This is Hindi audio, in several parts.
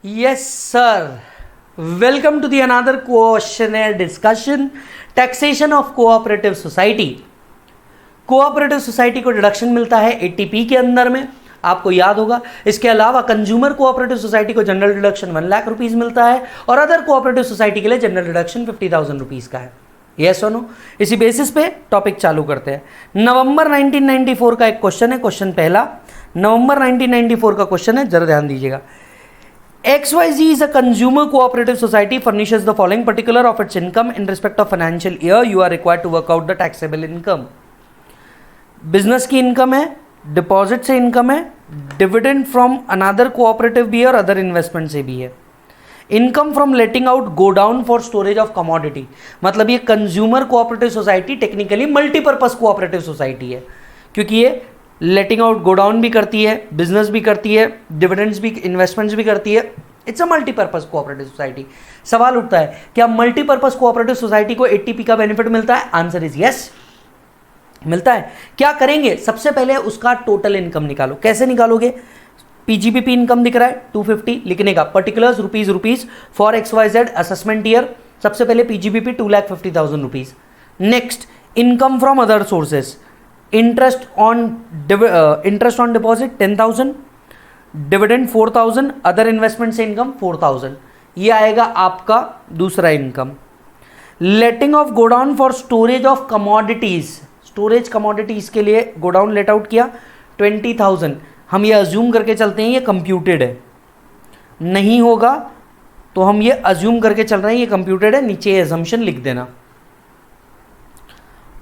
Yes, sir. Welcome to the another questionnaire discussion. Taxation of cooperative society. Cooperative society को डिडक्शन मिलता है एटीपी के अंदर में, आपको याद होगा। इसके अलावा कंज्यूमर कोऑपरेटिव सोसाइटी को जनरल डिडक्शन 1 लाख रुपीस मिलता है और अदर कोऑपरेटिव सोसाइटी के लिए जनरल डिडक्शन 50,000 रुपीस का है। यस और नो? इसी बेसिस पे टॉपिक चालू करते हैं। नवंबर 1994 का एक क्वेश्चन है, क्वेश्चन पहला नवंबर 1994 का क्वेश्चन है, जरा ध्यान दीजिएगा। XYZ is a consumer cooperative society furnishes the following particular of its income in respect of financial year. You are required to work out the taxable income. Business की इनकम है, डिपॉजिट से इनकम है, डिविडेंड फ्रॉम अनदर कोऑपरेटिव भी है और अदर इन्वेस्टमेंट से भी है। Income from letting out godown for storage of commodity, मतलब ये consumer cooperative society technically multipurpose cooperative society है, क्योंकि ये लेटिंग आउट गोडाउन भी करती है, बिजनेस भी करती है, डिविडेंड्स भी, इन्वेस्टमेंट्स भी करती है। It's a multipurpose cooperative society. सवाल उठता है, क्या मल्टीपर्पज कोऑपरेटिव सोसाइटी को एटीपी का बेनिफिट मिलता है? आंसर इज यस, मिलता है। क्या करेंगे? सबसे पहले उसका टोटल इनकम निकालो। कैसे निकालोगे? पीजीबीपी इनकम दिख रहा है 250, लिखने का particulars rupees for XYZ assessment year. सबसे पहले PGBP 2,50,000 rupees. Next, income from other sources, interest on deposit 10,000, dividend 4,000, other investment से इनकम 4,000। ये आएगा आपका दूसरा income. Letting of godown for storage of commodities, storage commodities के लिए गोडाउन लेट आउट किया 20,000। हम ये अज्यूम करके चलते हैं ये कंप्यूटेड है, नहीं होगा तो हम ये अज्यूम करके चल रहे हैं ये कंप्यूटेड है, नीचे ये अजम्पशन लिख देना।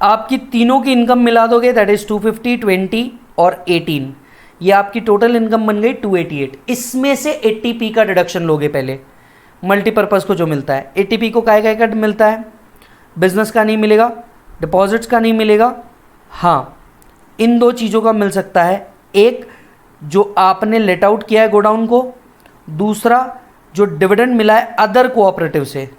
आपकी तीनों की इनकम मिला दोगे, दैट इज 250, 20 और 18। ये आपकी टोटल इनकम बन गई 288। इसमें से एटीपी का डिडक्शन लोगे पहले, मल्टीपर्पज को जो मिलता है। एटीपी को काय का मिलता है? बिजनेस का नहीं मिलेगा, डिपॉजिट्स का नहीं मिलेगा। हाँ, इन दो चीज़ों का मिल सकता है, एक जो आपने लेट आउट किया है गोडाउन को, दूसरा जो डिविडेंड मिला है अदर कोऑपरेटिव से।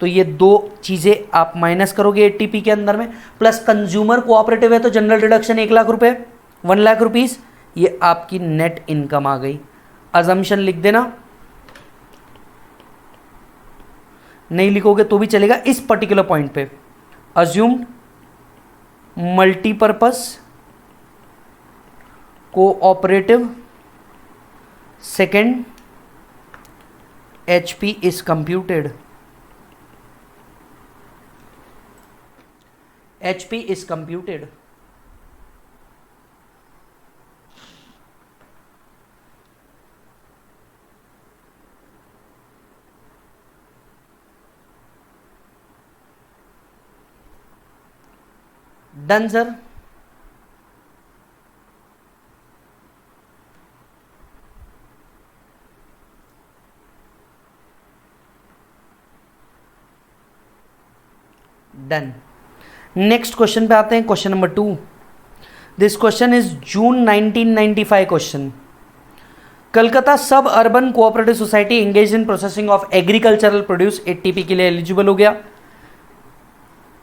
तो ये दो चीज़ें आप माइनस करोगे एटीपी के अंदर में, प्लस कंज्यूमर कोऑपरेटिव है तो जनरल डिडक्शन 1 लाख रुपए, 1 लाख रुपीस। ये आपकी नेट इनकम आ गई। अजम्पशन लिख देना, नहीं लिखोगे तो भी चलेगा इस पर्टिकुलर पॉइंट पे। Assumed multipurpose cooperative, second HP is computed, HP is computed। Done sir. Done. Next question पे आते हैं, question number 2। This question is June 1995 question. Calcutta suburban cooperative society engaged in processing of agricultural produce ATP के लिए एलिजिबल हो गया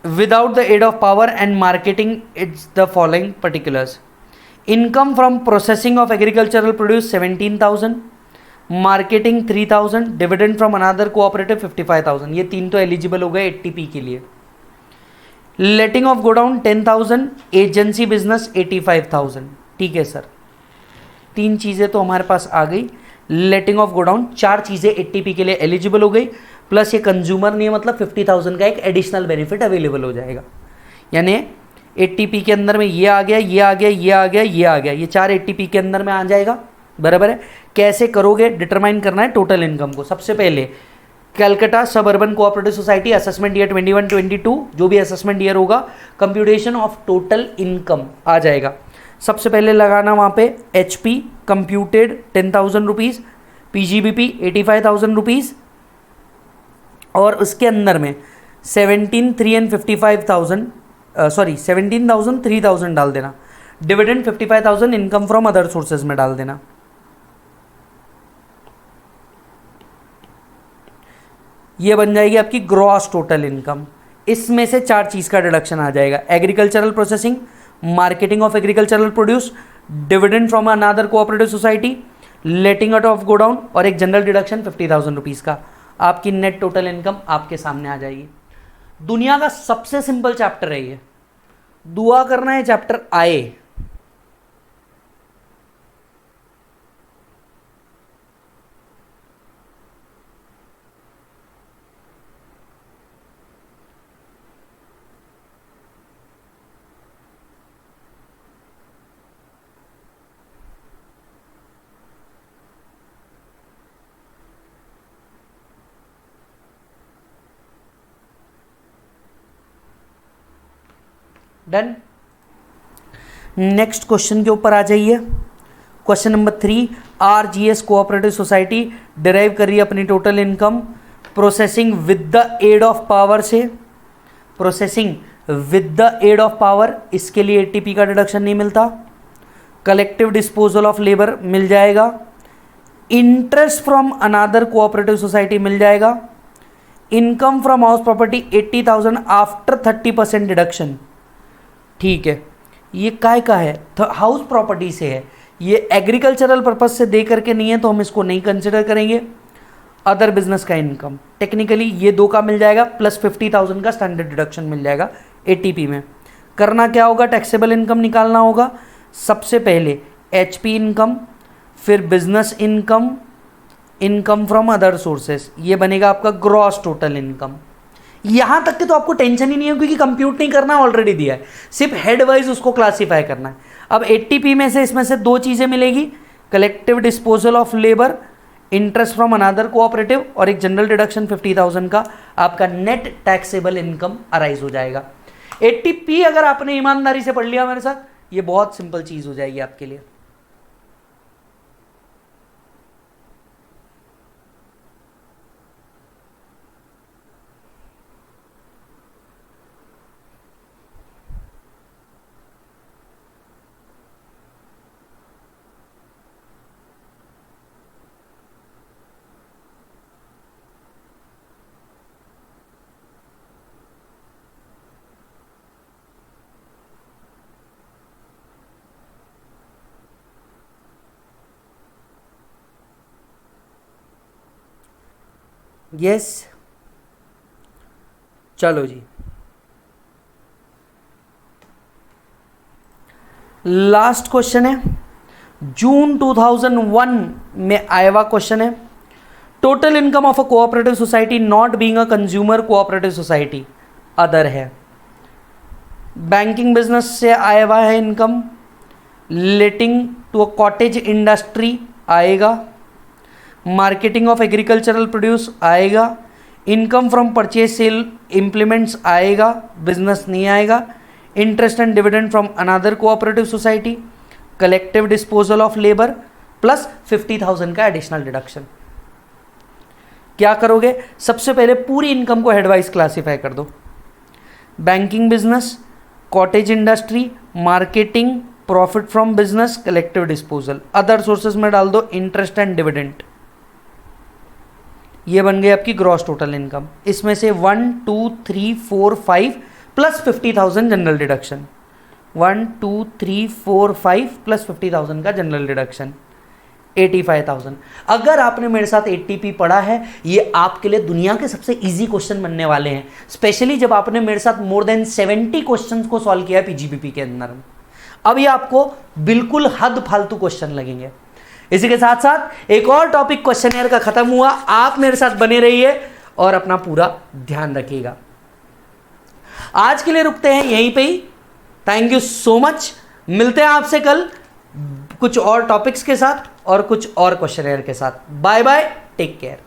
without the aid of power and marketing it's the following particulars. Income from processing of agricultural produce 17,000, marketing 3,000, dividend from another cooperative 55,000। ये तीन तो एलिजिबल हो गए एटीपी के लिए। लेटिंग ऑफ गोडाउन 10,000, एजेंसी बिजनेस 85,000। ठीक है सर, तीन चीज़ें तो हमारे पास आ गई। लेटिंग ऑफ गोडाउन, चार चीज़ें एटीपी के लिए एलिजिबल हो गई, प्लस ये कंज्यूमर नहीं है, मतलब 50,000 का एक एडिशनल बेनिफिट अवेलेबल हो जाएगा। यानी एटीपी के अंदर में ये आ गया, ये आ गया, ये आ गया, ये आ गया, ये चार एटीपी के अंदर में आ जाएगा। बराबर है। कैसे करोगे? डिटरमाइन करना है टोटल इनकम को। सबसे पहले Calcutta suburban cooperative society assessment year 21-22, जो भी असेसमेंट ईयर होगा, कंप्यूटेशन ऑफ टोटल इनकम आ जाएगा। सबसे पहले लगाना वहाँ पे HP computed 10,000 rupees, PGBP 85,000 rupees, और उसके अंदर में 17,355,000 17,000 3,000 डाल देना। Dividend 55,000 income from other sources में डाल देना। ये बन जाएगी आपकी ग्रॉस टोटल इनकम। इसमें से चार चीज़ का डिडक्शन आ जाएगा, agricultural processing, marketing of agricultural produce, dividend from another cooperative society, letting out of godown और एक जनरल डिडक्शन 50,000 रुपीज़ का, आपकी नेट टोटल इनकम आपके सामने आ जाएगी। दुनिया का सबसे सिंपल चैप्टर है ये, दुआ करना है चैप्टर आए। डन। नेक्स्ट क्वेश्चन के ऊपर आ जाइए। Question number 3, RGS cooperative society derive कर रही है अपनी total income processing with the aid of power से। Processing with the aid of power, इसके लिए एटीपी का डिडक्शन नहीं मिलता। कलेक्टिव डिस्पोजल ऑफ लेबर मिल जाएगा। Interest from another cooperative society मिल जाएगा। Income from house property 80,000 after 30% deduction. ठीक है, ये काय का है? तो हाउस प्रॉपर्टी से है, ये एग्रीकल्चरल पर्पज से दे करके नहीं है तो हम इसको नहीं कंसिडर करेंगे। अदर बिजनेस का इनकम टेक्निकली ये दो का मिल जाएगा, प्लस 50,000 का स्टैंडर्ड डिडक्शन मिल जाएगा एटीपी में। करना क्या होगा? टैक्सेबल इनकम निकालना होगा। सबसे पहले एचपी इनकम, फिर business income, income from other sources, ये बनेगा आपका ग्रॉस टोटल इनकम। यहां तक के तो आपको टेंशन ही नहीं है क्योंकि कंप्यूट नहीं करना, ऑलरेडी दिया है, सिर्फ हेड वाइज उसको क्लासीफाई करना है। अब एटीपी में से इसमें से दो चीजें मिलेगी, collective disposal of labour, interest from another cooperative और एक जनरल डिडक्शन 50,000 का, आपका नेट टैक्सेबल इनकम अराइज हो जाएगा। एटीपी अगर आपने ईमानदारी से पढ़ लिया मेरे साथ, ये बहुत सिंपल चीज हो जाएगी आपके लिए। यस, चलो जी, लास्ट क्वेश्चन है, जून 2001 में आया हुआ क्वेश्चन है। Total income of a cooperative society not being a consumer cooperative society, other है। बैंकिंग बिजनेस से आया हुआ है income, letting to a cottage industry आएगा, मार्केटिंग ऑफ एग्रीकल्चरल प्रोड्यूस आएगा, income from purchase sale implements आएगा, बिजनेस नहीं आएगा, interest and dividend from another cooperative society, collective disposal of labour plus 50,000 का एडिशनल डिडक्शन। क्या करोगे? सबसे पहले पूरी इनकम को हेडवाइज क्लासीफाई कर दो, banking business, cottage industry, marketing, profit from business, collective disposal, other sources में डाल दो इंटरेस्ट एंड डिविडेंड। ये बन गई आपकी ग्रॉस टोटल इनकम। इसमें से 1 2 3 4 5 प्लस 50,000 जनरल डिडक्शन, 1 2 3 4 5 प्लस 50,000 का जनरल डिडक्शन 85,000। अगर आपने मेरे साथ एटीपी पढ़ा है, ये आपके लिए दुनिया के सबसे इजी क्वेश्चन बनने वाले हैं, स्पेशली जब आपने मेरे साथ मोर देन 70 क्वेश्चंस को सॉल्व किया है पीजीबीपी के अंदर। अब ये आपको बिल्कुल हद फालतू क्वेश्चन लगेंगे। इसी के साथ साथ एक और टॉपिक क्वेश्चनर का खत्म हुआ। आप मेरे साथ बने रहिए और अपना पूरा ध्यान रखिएगा। आज के लिए रुकते हैं यहीं पे ही। Thank you so much. मिलते हैं आपसे कल कुछ और टॉपिक्स के साथ और कुछ और क्वेश्चनर के साथ। Bye bye, take care.